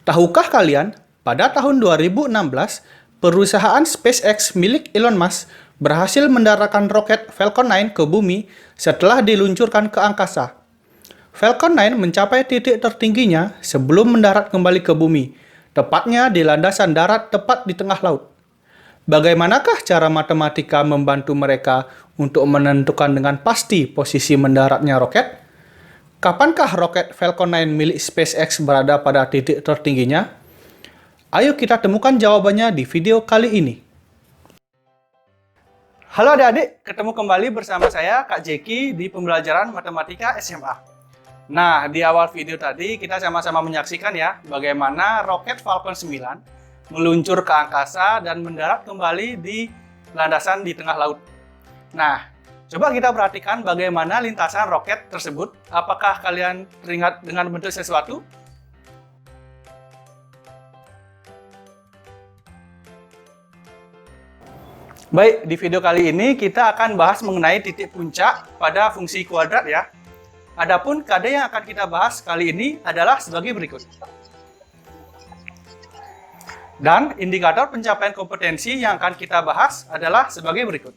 Tahukah kalian, pada tahun 2016, perusahaan SpaceX milik Elon Musk berhasil mendaratkan roket Falcon 9 ke bumi setelah diluncurkan ke angkasa. Falcon 9 mencapai titik tertingginya sebelum mendarat kembali ke bumi, tepatnya di landasan darat tepat di tengah laut. Bagaimanakah cara matematika membantu mereka untuk menentukan dengan pasti posisi mendaratnya roket? Kapankah roket Falcon 9 milik SpaceX berada pada titik tertingginya? Ayo kita temukan jawabannya di video kali ini. Halo adik-adik, ketemu kembali bersama saya Kak Jeki di pembelajaran matematika SMA. Nah, di awal video tadi kita sama-sama menyaksikan ya bagaimana roket Falcon 9 meluncur ke angkasa dan mendarat kembali di landasan di tengah laut. Nah, coba kita perhatikan bagaimana lintasan roket tersebut. Apakah kalian teringat dengan bentuk sesuatu? Baik, di video kali ini kita akan bahas mengenai titik puncak pada fungsi kuadrat ya. Adapun KD yang akan kita bahas kali ini adalah sebagai berikut. Dan indikator pencapaian kompetensi yang akan kita bahas adalah sebagai berikut.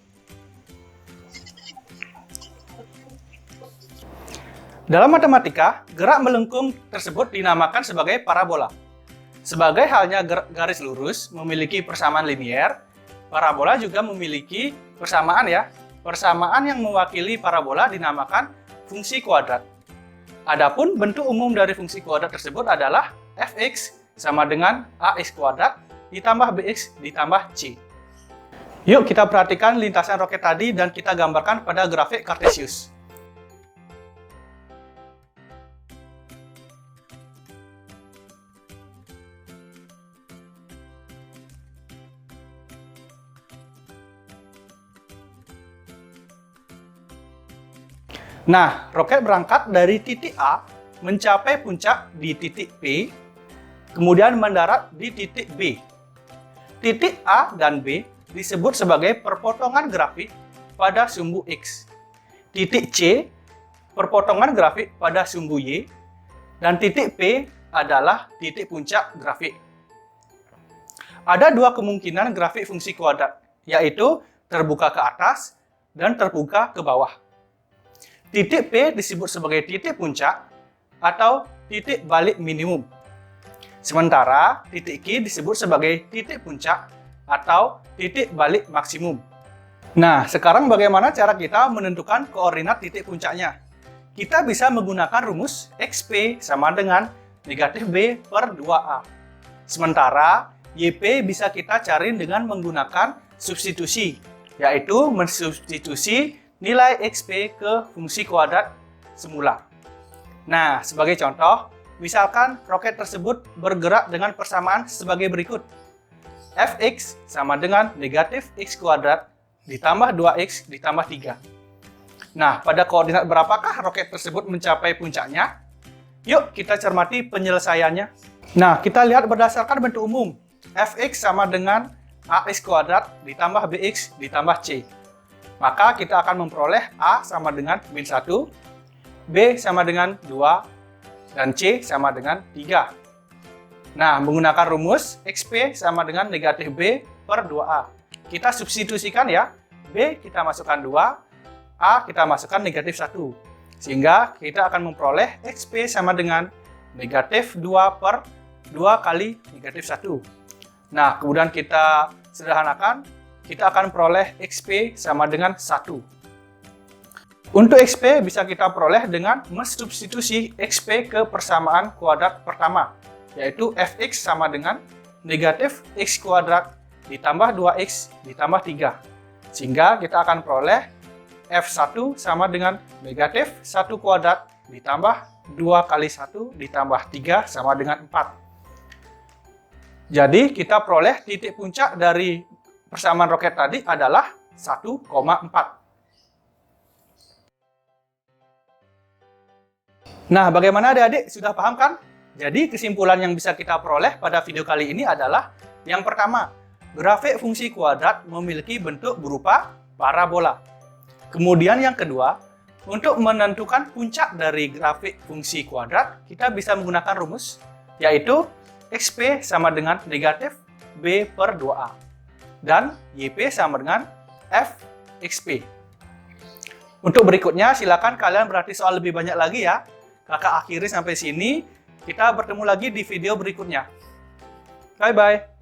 Dalam matematika, gerak melengkung tersebut dinamakan sebagai parabola. Sebagai halnya garis lurus memiliki persamaan linier, parabola juga memiliki persamaan ya. Persamaan yang mewakili parabola dinamakan fungsi kuadrat. Adapun bentuk umum dari fungsi kuadrat tersebut adalah fx sama dengan ax kuadrat ditambah bx ditambah c. Yuk kita perhatikan lintasan roket tadi dan kita gambarkan pada grafik Cartesius. Nah, roket berangkat dari titik A, mencapai puncak di titik P, kemudian mendarat di titik B. Titik A dan B disebut sebagai perpotongan grafik pada sumbu X. Titik C, perpotongan grafik pada sumbu Y, dan titik P adalah titik puncak grafik. Ada dua kemungkinan grafik fungsi kuadrat, yaitu terbuka ke atas dan terbuka ke bawah. Titik P disebut sebagai titik puncak atau titik balik minimum. Sementara titik Q disebut sebagai titik puncak atau titik balik maksimum. Nah, sekarang bagaimana cara kita menentukan koordinat titik puncaknya? Kita bisa menggunakan rumus XP sama dengan negatif B per 2A. Sementara YP bisa kita cari dengan menggunakan substitusi, yaitu mensubstitusi nilai XP ke fungsi kuadrat semula. Nah, sebagai contoh, misalkan roket tersebut bergerak dengan persamaan sebagai berikut. Fx sama dengan negatif x kuadrat ditambah 2x ditambah 3. Nah, pada koordinat berapakah roket tersebut mencapai puncaknya? Yuk kita cermati penyelesaiannya. Nah, kita lihat berdasarkan bentuk umum. Fx sama dengan ax kuadrat ditambah bx ditambah c. Maka kita akan memperoleh A sama dengan min 1, B sama dengan 2, dan C sama dengan 3. Nah, menggunakan rumus XP sama dengan negatif B per 2A. Kita substitusikan ya, B kita masukkan 2, A kita masukkan negatif 1. Sehingga kita akan memperoleh XP sama dengan negatif 2 per 2 kali negatif 1. Nah, kemudian kita sederhanakan, kita akan peroleh XP sama dengan 1. Untuk XP bisa kita peroleh dengan mensubstitusi XP ke persamaan kuadrat pertama, yaitu Fx sama dengan negatif x kuadrat ditambah 2x ditambah 3. Sehingga kita akan peroleh F1 sama dengan negatif 1 kuadrat ditambah 2 kali 1 ditambah 3 sama dengan 4. Jadi kita peroleh titik puncak dari persamaan roket tadi adalah 1,4. Nah, bagaimana adik-adik? Sudah paham kan? Jadi, kesimpulan yang bisa kita peroleh pada video kali ini adalah yang pertama, grafik fungsi kuadrat memiliki bentuk berupa parabola. Kemudian yang kedua, untuk menentukan puncak dari grafik fungsi kuadrat, kita bisa menggunakan rumus, yaitu XP sama dengan negatif B per 2A. Dan YP sama dengan F XP. Untuk berikutnya, silakan kalian berarti soal lebih banyak lagi ya. Kakak akhiri sampai sini. Kita bertemu lagi di video berikutnya. Bye-bye.